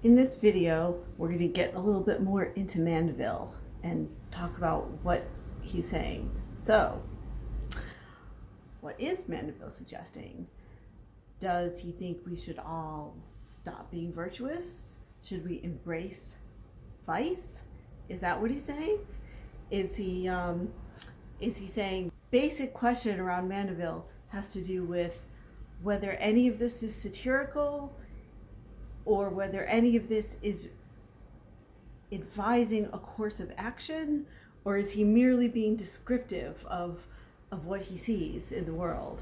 In this video, we're going to get a little bit more into Mandeville and talk about what he's saying. So, what is Mandeville suggesting? Does he think we should all stop being virtuous? Should we embrace vice? Is that what he's saying? Is he saying basic question around Mandeville has to do with whether any of this is satirical or whether any of this is advising a course of action, or is he merely being descriptive of what he sees in the world?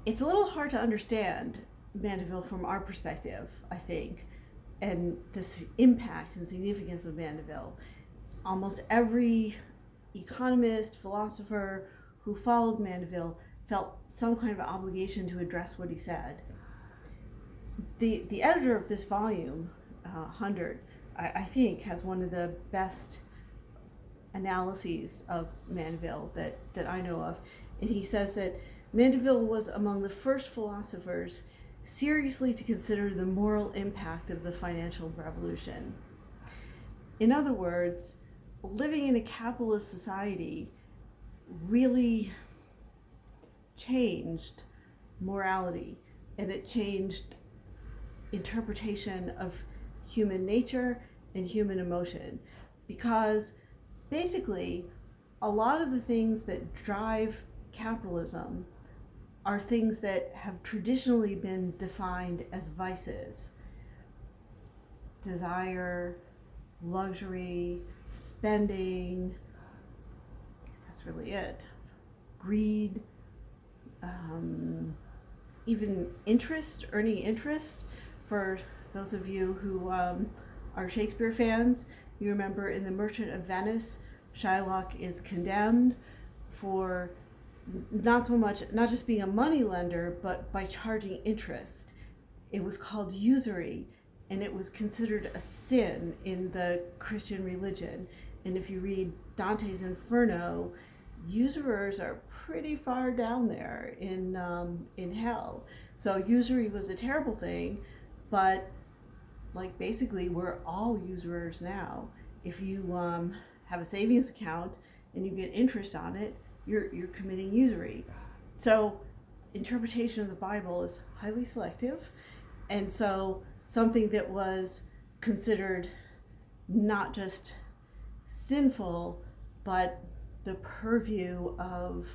It's a little hard to understand Mandeville from our perspective, I think, and the impact and significance of Mandeville. Almost every economist, philosopher who followed Mandeville felt some kind of obligation to address what he said. The editor of this volume, 100, I think has one of the best analyses of Mandeville that I know of. And he says that Mandeville was among the first philosophers seriously to consider the moral impact of the financial revolution. In other words, living in a capitalist society really changed morality, and it changed interpretation of human nature and human emotion, because basically a lot of the things that drive capitalism are things that have traditionally been defined as vices: desire, luxury, spending. That's really it. Greed, even interest, earning interest. For those of you who are Shakespeare fans, you remember in The Merchant of Venice, Shylock is condemned for not just being a money lender, but by charging interest. It was called usury, and it was considered a sin in the Christian religion. And if you read Dante's Inferno, usurers are pretty far down there in hell. So usury was a terrible thing, but basically we're all usurers now. If you have a savings account and you get interest on it, you're committing usury. So interpretation of the Bible is highly selective, and so something that was considered not just sinful but the purview of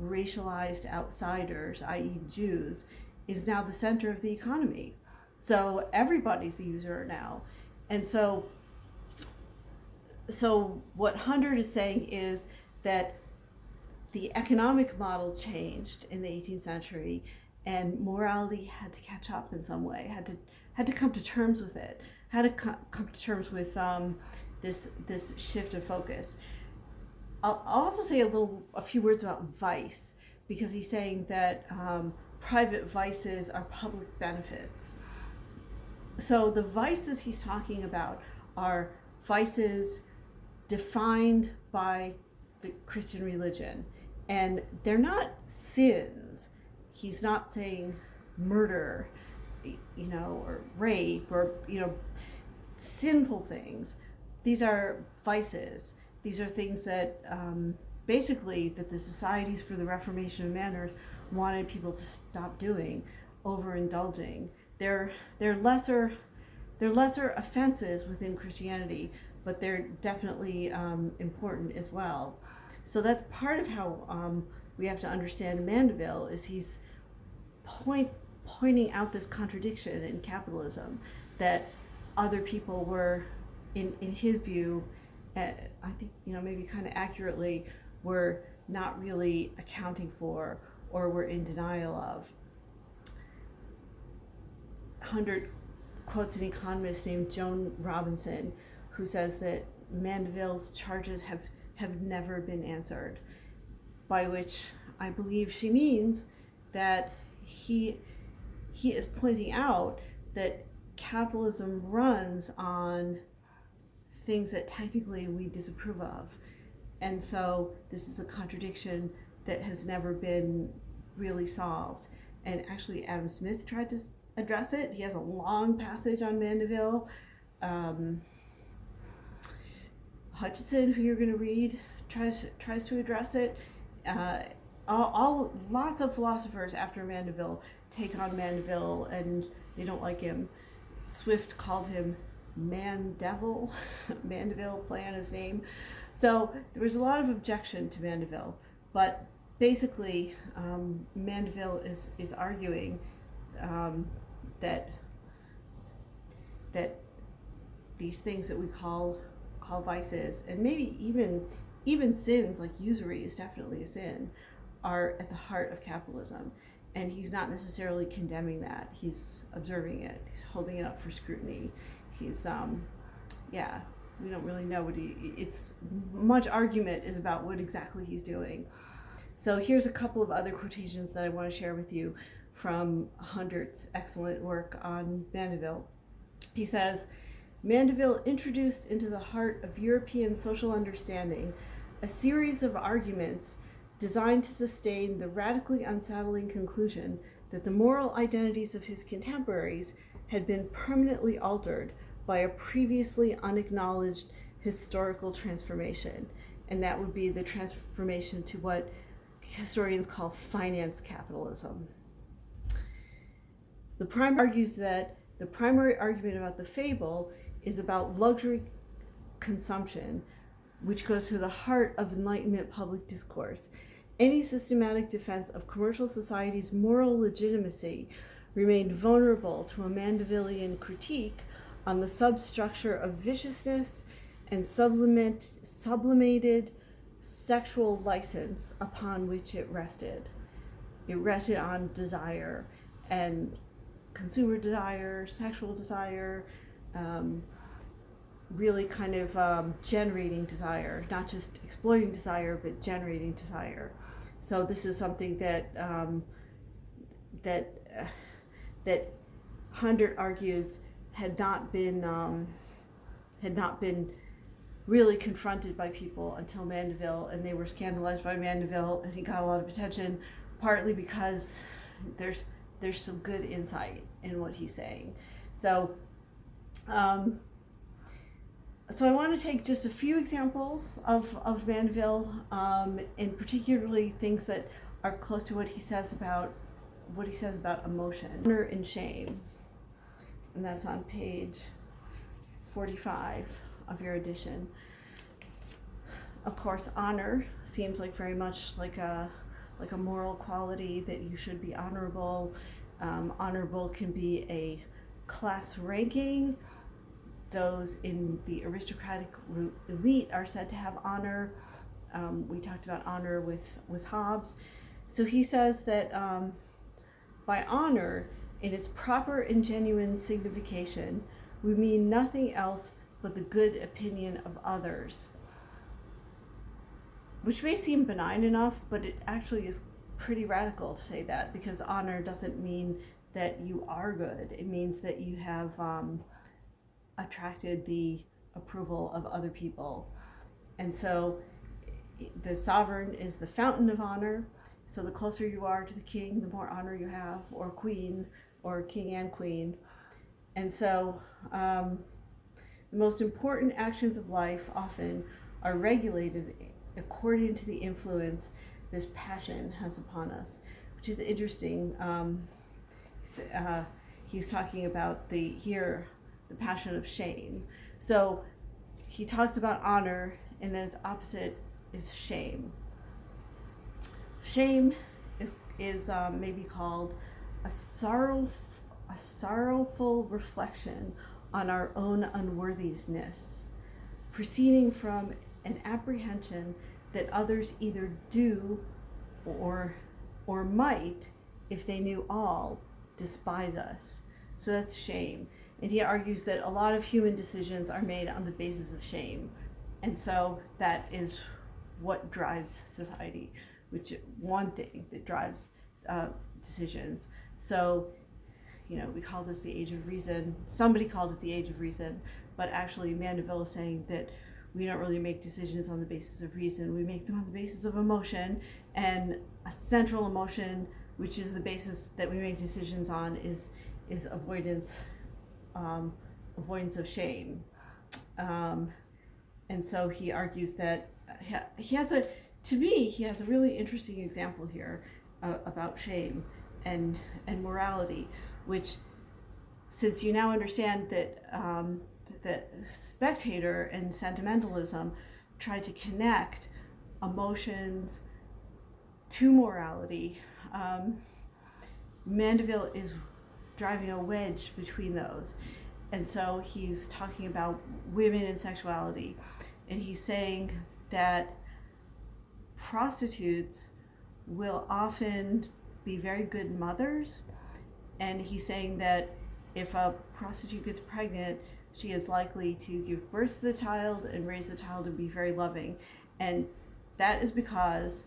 racialized outsiders, i.e. Jews, is now the center of the economy. So everybody's a usurer now. And so what Hundred is saying is that the economic model changed in the 18th century, and morality had to catch up in some way, had to come to terms with it, had to come to terms with this shift of focus. I'll also say a few words about vice, because he's saying that private vices are public benefits. So the vices he's talking about are vices defined by the Christian religion, and they're not sins. He's not saying murder, or rape, or sinful things. These are vices. These are things that basically that the Societies for the Reformation of Manners wanted people to stop doing, overindulging. They're lesser offenses within Christianity, but they're definitely important as well. So that's part of how we have to understand Mandeville, is he's pointing out this contradiction in capitalism that other people were, in his view, I think maybe kind of accurately, were not really accounting for or were in denial of. Hundred quotes an economist named Joan Robinson, who says that Mandeville's charges have never been answered, by which I believe she means that he is pointing out that capitalism runs on things that technically we disapprove of. And so this is a contradiction that has never been really solved. And actually Adam Smith tried to address it. He has a long passage on Mandeville. Hutchison, who you're going to read, tries to address it. Lots of philosophers after Mandeville take on Mandeville, and they don't like him. Swift called him Mandeville. Mandeville, play on his name. So there was a lot of objection to Mandeville, but basically Mandeville is arguing that these things that we call vices, and maybe even sins like usury is definitely a sin, are at the heart of capitalism. And he's not necessarily condemning that. He's observing it. He's holding it up for scrutiny. He's we don't really know what it's much argument is about what exactly he's doing. So here's a couple of other quotations that I want to share with you from Hundert's excellent work on Mandeville. He says, Mandeville introduced into the heart of European social understanding a series of arguments designed to sustain the radically unsettling conclusion that the moral identities of his contemporaries had been permanently altered by a previously unacknowledged historical transformation. And that would be the transformation to what historians call finance capitalism. The prime argues that the primary argument about the fable is about luxury consumption, which goes to the heart of Enlightenment public discourse. Any systematic defense of commercial society's moral legitimacy remained vulnerable to a Mandevillian critique on the substructure of viciousness and sublimated sexual license upon which it rested. It rested on desire, and consumer desire, sexual desire, really kind of generating desire, not just exploiting desire, but generating desire. So this is something that that Hundert argues had not been really confronted by people until Mandeville, and they were scandalized by Mandeville, and he got a lot of attention, partly because there's some good insight in what he's saying. So I want to take just a few examples of Mandeville, and particularly things that are close to what he says about emotion, honor and shame, and that's on page 45 of your edition. Of course, honor seems like very much like a moral quality, that you should be honorable. Honorable can be a class ranking. Those in the aristocratic elite are said to have honor. We talked about honor with Hobbes. So he says that by honor, in its proper and genuine signification, we mean nothing else but the good opinion of others. Which may seem benign enough, but it actually is pretty radical to say that, because honor doesn't mean that you are good. It means that you have attracted the approval of other people. And so the sovereign is the fountain of honor. So the closer you are to the king, the more honor you have, or queen, or king and queen. And so the most important actions of life often are regulated according to the influence this passion has upon us, which is interesting. He's talking about the passion of shame. So he talks about honor, and then its opposite is shame. Shame is maybe called a sorrowful reflection on our own unworthiness, proceeding from an apprehension that others either do or might, if they knew all, despise us. So that's shame. And he argues that a lot of human decisions are made on the basis of shame. And so that is what drives society, which one thing that drives decisions. So, we call this the age of reason. Somebody called it the age of reason, but actually Mandeville is saying that we don't really make decisions on the basis of reason. We make them on the basis of emotion, and a central emotion, which is the basis that we make decisions on, is is avoidance of shame. And so he argues that he has a really interesting example here about shame and morality, which, since you now understand that that Spectator and sentimentalism try to connect emotions to morality, Mandeville is driving a wedge between those. And so he's talking about women and sexuality, and he's saying that prostitutes will often be very good mothers, and he's saying that if a prostitute gets pregnant, she is likely to give birth to the child and raise the child and be very loving. And that is because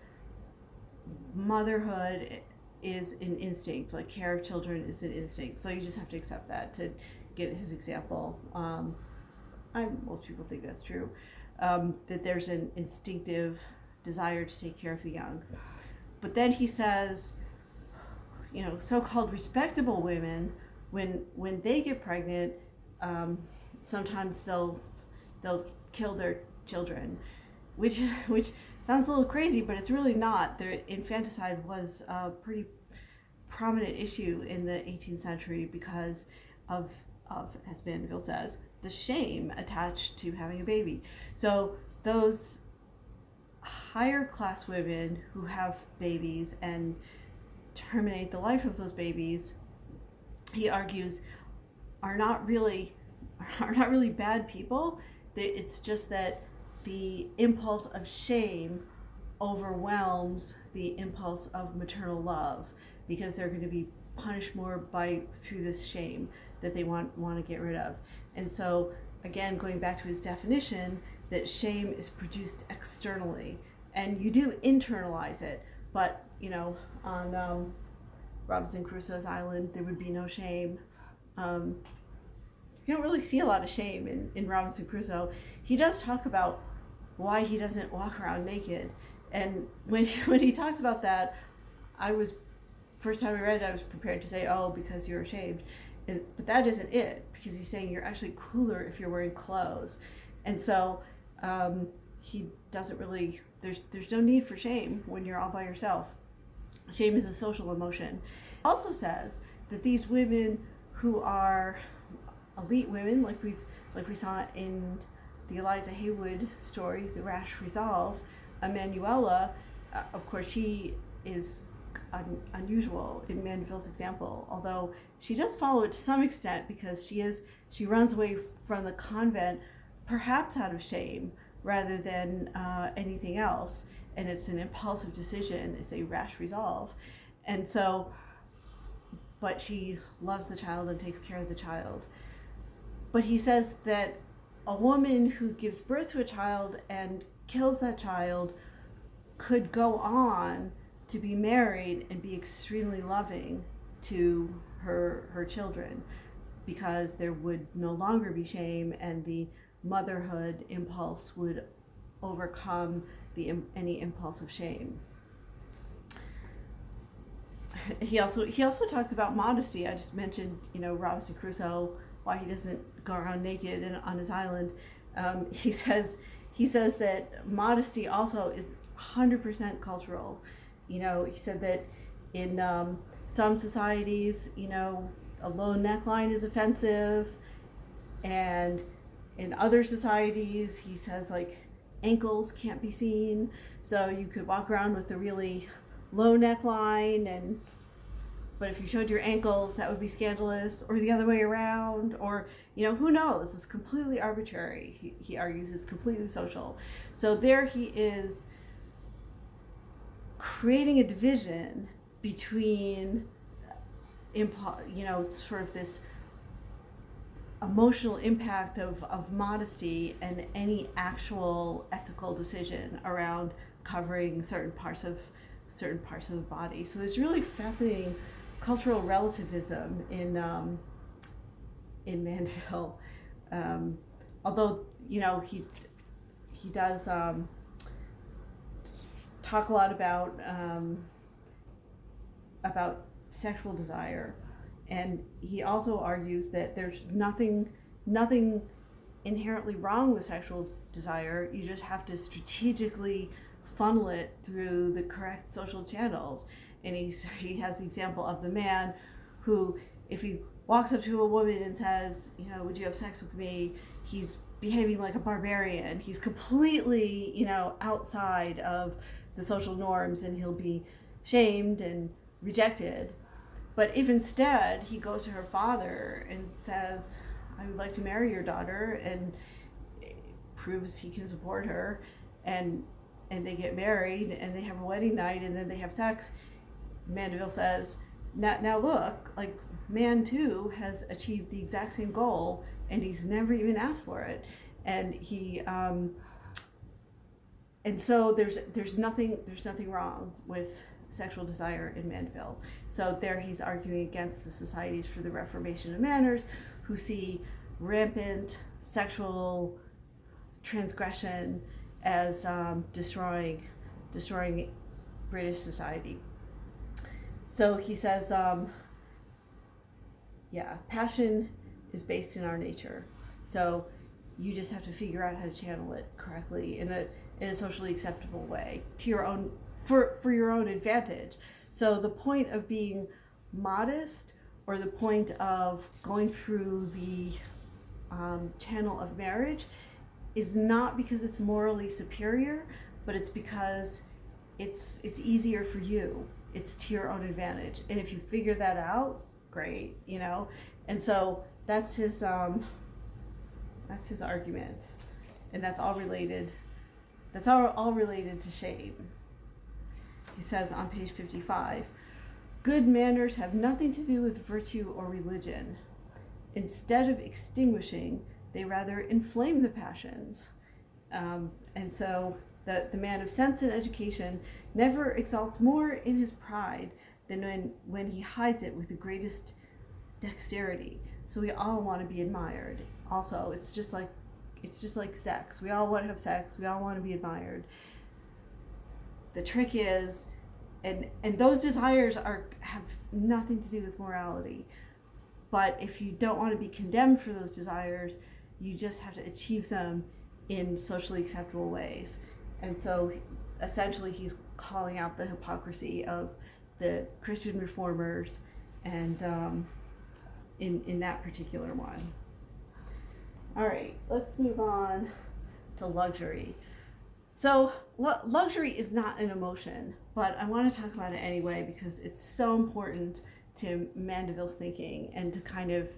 motherhood is an instinct, like care of children is an instinct. So you just have to accept that to get his example. Most people think that's true, that there's an instinctive desire to take care of the young. But then he says, so-called respectable women, when they get pregnant, sometimes they'll kill their children, which sounds a little crazy, but it's really not. Infanticide was a pretty prominent issue in the 18th century because of, as Mandeville says, the shame attached to having a baby. So those higher class women who have babies and terminate the life of those babies, he argues, are not really bad people. It's just that the impulse of shame overwhelms the impulse of maternal love, because they're going to be punished more through this shame that they want to get rid of. And so, again, going back to his definition, that shame is produced externally, and you do internalize it, but on Robinson Crusoe's island there would be no shame. You don't really see a lot of shame in Robinson Crusoe. He does talk about why he doesn't walk around naked, and when he talks about that, first time I read it, I was prepared to say, oh, because you're ashamed. But that isn't it, because he's saying you're actually cooler if you're wearing clothes. And so he doesn't really, there's no need for shame when you're all by yourself. Shame is a social emotion. Also says that these women who are elite women, like we saw in the Eliza Haywood story, The Rash Resolve, Emanuela, of course she is unusual in Mandeville's example, although she does follow it to some extent, because she runs away from the convent perhaps out of shame rather than anything else, and it's an impulsive decision, it's a rash resolve. And so, but she loves the child and takes care of the child. But he says that a woman who gives birth to a child and kills that child could go on to be married and be extremely loving to her children, because there would no longer be shame, and the motherhood impulse would overcome any impulse of shame. He also talks about modesty. I just mentioned, Robinson Crusoe, why he doesn't go around naked on his island. He says that modesty also is 100% cultural. He said that in some societies, a low neckline is offensive, and in other societies, he says, like, ankles can't be seen, so you could walk around with a really low neckline, but if you showed your ankles, that would be scandalous, or the other way around, or who knows? It's completely arbitrary. He argues it's completely social. So there he is, creating a division between sort of this emotional impact of modesty and any actual ethical decision around covering certain parts of the body. So there's really fascinating cultural relativism in Mandeville. Although he does talk a lot about sexual desire, And he also argues that there's nothing inherently wrong with sexual desire. You just have to strategically funnel it through the correct social channels. And he has the example of the man who, if he walks up to a woman and says, would you have sex with me? He's behaving like a barbarian. He's completely, outside of the social norms, and he'll be shamed and rejected. But if instead he goes to her father and says, I would like to marry your daughter, and proves he can support her, and they get married and they have a wedding night and then they have sex, Mandeville says, now look, like, man too has achieved the exact same goal and he's never even asked for it. And he and so there's nothing wrong with sexual desire in Mandeville. So there he's arguing against the Societies for the Reformation of Manners, who see rampant sexual transgression as destroying British society. So he says, passion is based in our nature. So you just have to figure out how to channel it correctly in a socially acceptable way to your own, for your own advantage. So the point of being modest, or the point of going through the channel of marriage, is not because it's morally superior, but it's because it's easier for you. It's to your own advantage. And if you figure that out, great, And so that's his argument. And that's all related. That's all related to shame. He says on page 55, good manners have nothing to do with virtue or religion. Instead of extinguishing, they rather inflame the passions. And so the man of sense and education never exalts more in his pride than when he hides it with the greatest dexterity. So we all want to be admired. Also, it's just like sex. We all want to have sex. We all want to be admired. The trick is, and those desires have nothing to do with morality. But if you don't want to be condemned for those desires, you just have to achieve them in socially acceptable ways. And so essentially he's calling out the hypocrisy of the Christian reformers, and in that particular one. All right, let's move on to luxury. So luxury is not an emotion, but I want to talk about it anyway because it's so important to Mandeville's thinking, and to kind of,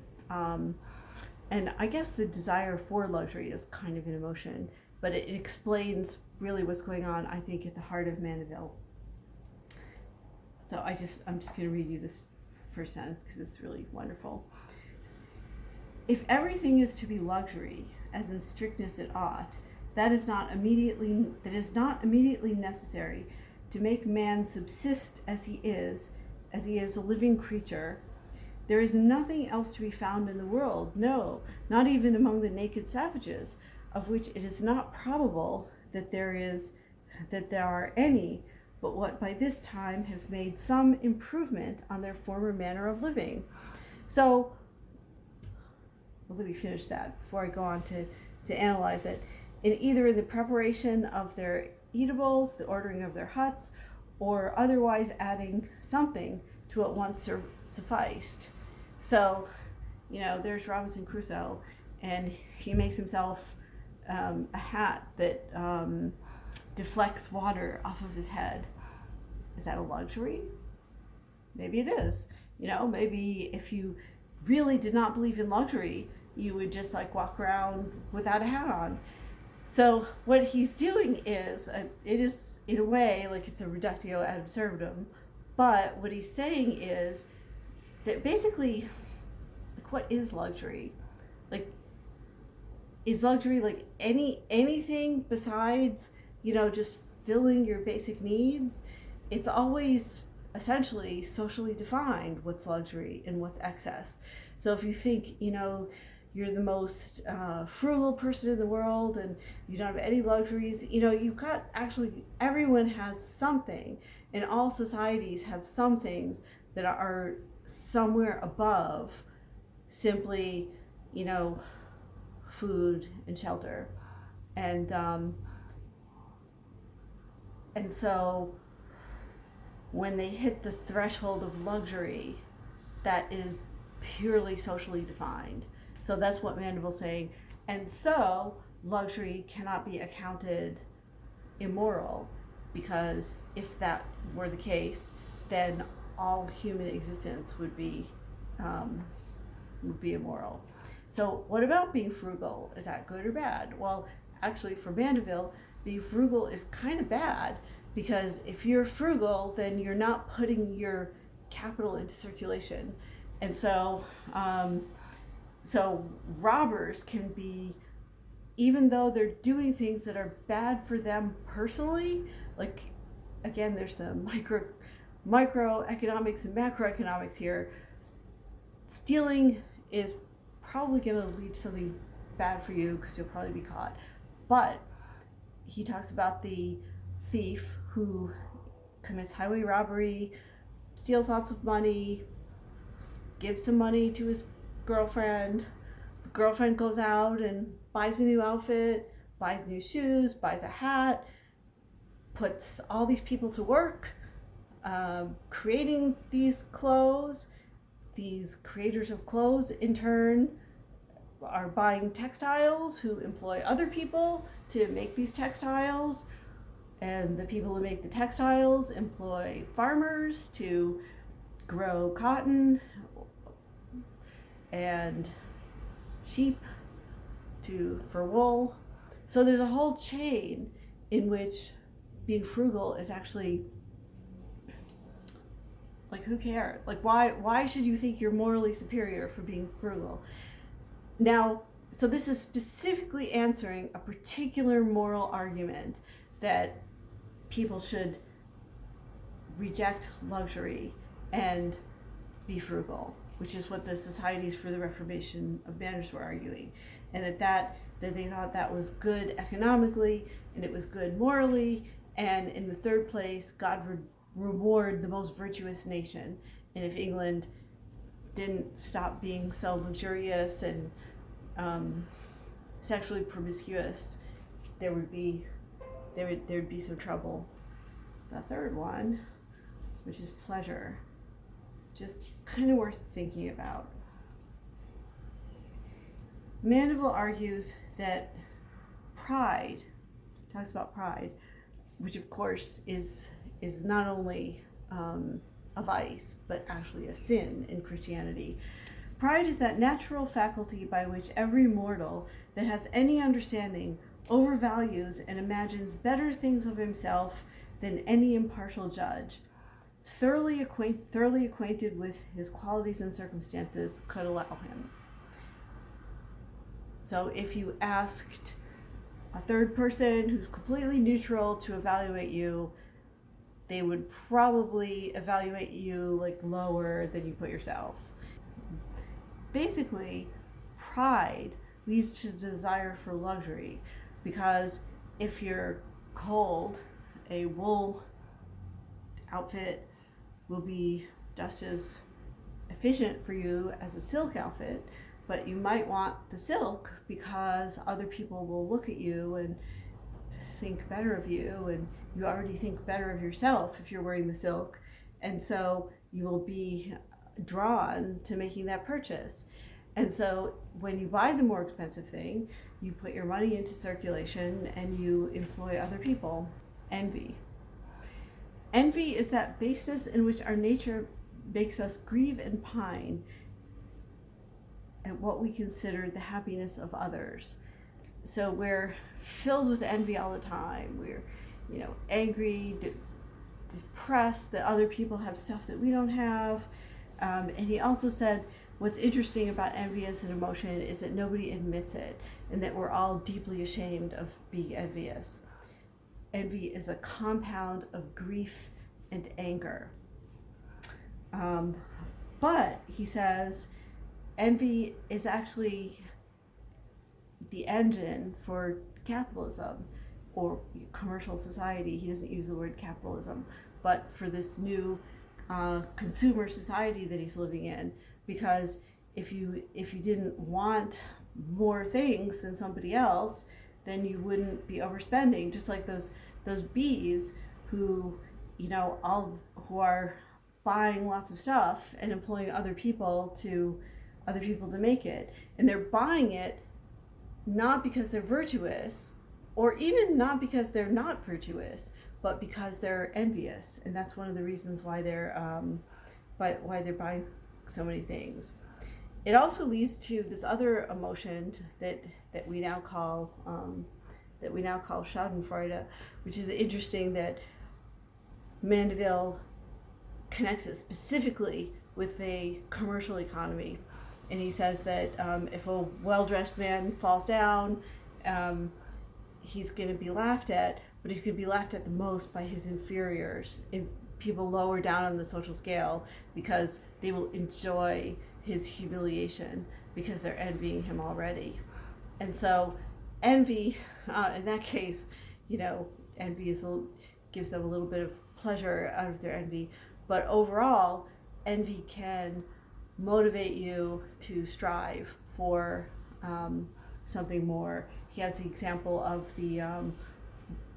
and I guess the desire for luxury is kind of an emotion, but it explains really what's going on, I think, at the heart of Mandeville. So I'm just going to read you this first sentence because it's really wonderful. If everything is to be luxury, as in strictness it ought, that is not immediately necessary to make man subsist as he is a living creature. There is nothing else to be found in the world, no, not even among the naked savages, of which it is not probable that there are any, but what by this time have made some improvement on their former manner of living. So, let me finish that before I go on to analyze it. Either in the preparation of their eatables, the ordering of their huts, or otherwise adding something to what once sufficed. So, there's Robinson Crusoe, and he makes himself a hat that deflects water off of his head. Is that a luxury? Maybe it is. Maybe if you really did not believe in luxury, you would just walk around without a hat on. So what he's doing is, it is in a way it's a reductio ad absurdum, but what he's saying is that basically, what is luxury? Is luxury anything besides, just filling your basic needs? It's always essentially socially defined what's luxury and what's excess. So if you think, you're the most frugal person in the world and you don't have any luxuries, you've got, actually, everyone has something, and all societies have some things that are somewhere above simply, food and shelter. And so when they hit the threshold of luxury, that is purely socially defined. So that's what Mandeville's saying. And so luxury cannot be accounted immoral, because if that were the case, then all human existence would be immoral. So what about being frugal? Is that good or bad? Well, actually, for Mandeville, being frugal is kind of bad, because if you're frugal, then you're not putting your capital into circulation. And so robbers can be, even though they're doing things that are bad for them personally, like, again, there's the microeconomics and macroeconomics here. Stealing is probably going to lead to something bad for you, because you'll probably be caught. But he talks about the thief who commits highway robbery, steals lots of money, gives some money to his girlfriend. The girlfriend goes out and buys a new outfit, buys new shoes, buys a hat, puts all these people to work creating these clothes. These creators of clothes, in turn, are buying textiles, who employ other people to make these textiles. And the people who make the textiles employ farmers to grow cotton and sheep for wool. So there's a whole chain in which being frugal is actually, like, who cares? Like, why should you think you're morally superior for being frugal? Now, so this is specifically answering a particular moral argument that people should reject luxury and be frugal, which is what the Societies for the Reformation of Manners were arguing. And that they thought that was good economically, and it was good morally, and in the third place, God would reward the most virtuous nation. And if England didn't stop being so luxurious and sexually promiscuous, there'd be some trouble. The third one, which is pleasure, just kind of worth thinking about. Mandeville argues that pride, talks about pride, which of course is not only a vice, but actually a sin in Christianity. Pride is that natural faculty by which every mortal that has any understanding overvalues and imagines better things of himself than any impartial judge, thoroughly acquainted with his qualities and circumstances, could allow him. So if you asked a third person who's completely neutral to evaluate you, they would probably evaluate you like lower than you put yourself. Basically, pride leads to desire for luxury, because if you're cold, a wool outfit will be just as efficient for you as a silk outfit, but you might want the silk because other people will look at you and think better of you, and you already think better of yourself if you're wearing the silk, and so you will be drawn to making that purchase. And so when you buy the more expensive thing, you put your money into circulation and you employ other people. Envy. Envy is that baseness in which our nature makes us grieve and pine at what we consider the happiness of others. So we're filled with envy all the time. We're, angry, depressed that other people have stuff that we don't have. And he also said, what's interesting about envy as an emotion is that nobody admits it, and that we're all deeply ashamed of being envious. Envy is a compound of grief and anger. But he says envy is actually the engine for capitalism or commercial society. He doesn't use the word capitalism, but for this new consumer society that he's living in, because if you didn't want more things than somebody else, then you wouldn't be overspending. Just like those bees who, who are buying lots of stuff and employing other people to make it, and they're buying it not because they're virtuous, or even not because they're not virtuous, but because they're envious, and that's one of the reasons why they're buying so many things. It also leads to this other emotion that we now call Schadenfreude, which is interesting that Mandeville connects it specifically with a commercial economy. And he says that if a well-dressed man falls down, he's going to be laughed at, but he's going to be laughed at the most by his inferiors, and people lower down on the social scale, because they will enjoy his humiliation because they're envying him already. And so envy, in that case, envy gives them a little bit of pleasure out of their envy, but overall, envy can motivate you to strive for something more. He has the example of the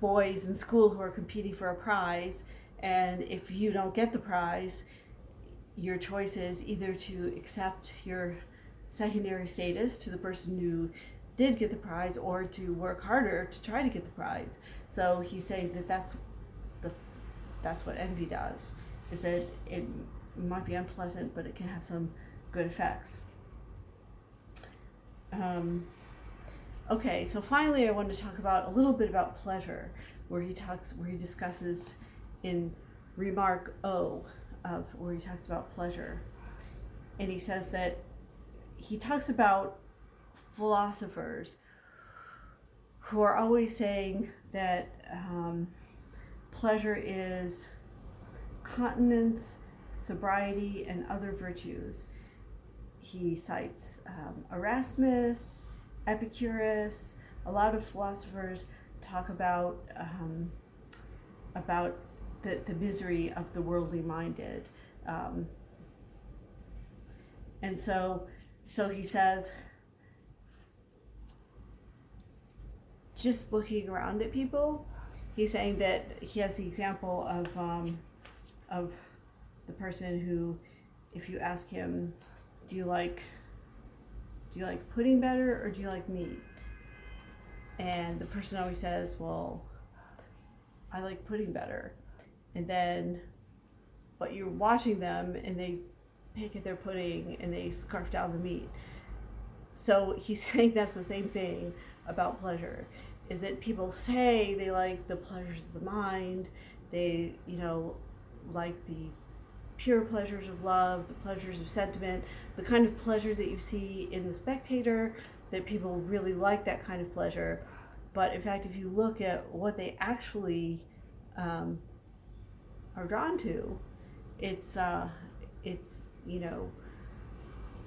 boys in school who are competing for a prize, and if you don't get the prize, your choice is either to accept your secondary status to the person who did get the prize, or to work harder to try to get the prize. So he's saying that that's what envy does, is that it might be unpleasant, but it can have some good effects. Okay, so finally I want to talk about a little bit about pleasure, where he discusses in remark O of where he talks about pleasure. And he says that he talks about philosophers who are always saying that pleasure is continence, sobriety, and other virtues. He cites Erasmus, Epicurus. A lot of philosophers talk about the misery of the worldly minded, and so he says, just looking around at people, he's saying that he has the example of the person who, if you ask him, do you like pudding better or do you like meat? And the person always says, well, I like pudding better. And then, but you're watching them and they pick at their pudding and they scarf down the meat. So he's saying that's the same thing about pleasure, is that people say they like the pleasures of the mind, they, like the pure pleasures of love, the pleasures of sentiment, the kind of pleasure that you see in The Spectator, that people really like that kind of pleasure. But in fact, if you look at what they actually are drawn to, it's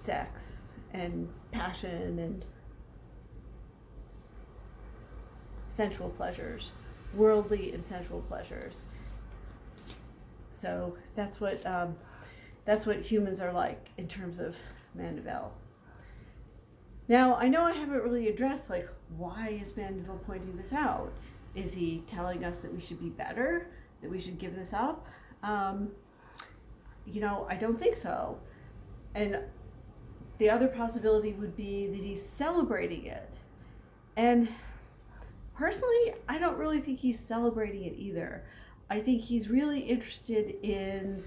sex and passion and sensual pleasures, worldly and sensual pleasures. So that's what humans are like in terms of Mandeville. Now, I know I haven't really addressed, why is Mandeville pointing this out? Is he telling us that we should be better, that we should give this up? I don't think so. And the other possibility would be that he's celebrating it. And personally, I don't really think he's celebrating it either. I think he's really interested in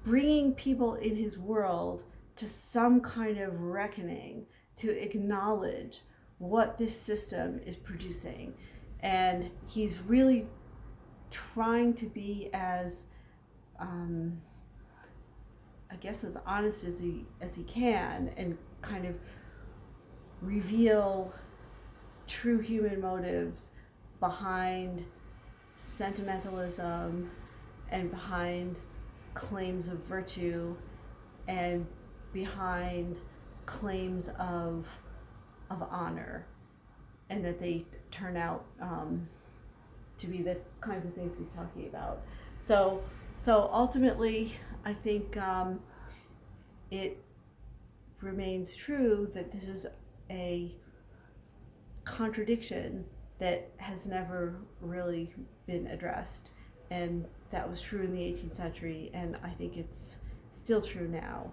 bringing people in his world to some kind of reckoning, to acknowledge what this system is producing. And he's really trying to be as, as honest as he can, and kind of reveal true human motives behind sentimentalism and behind claims of virtue and behind claims of honor, and that they turn out to be the kinds of things he's talking about. So So ultimately, I think it remains true that this is a contradiction that has never really been addressed. And that was true in the 18th century, and I think it's still true now.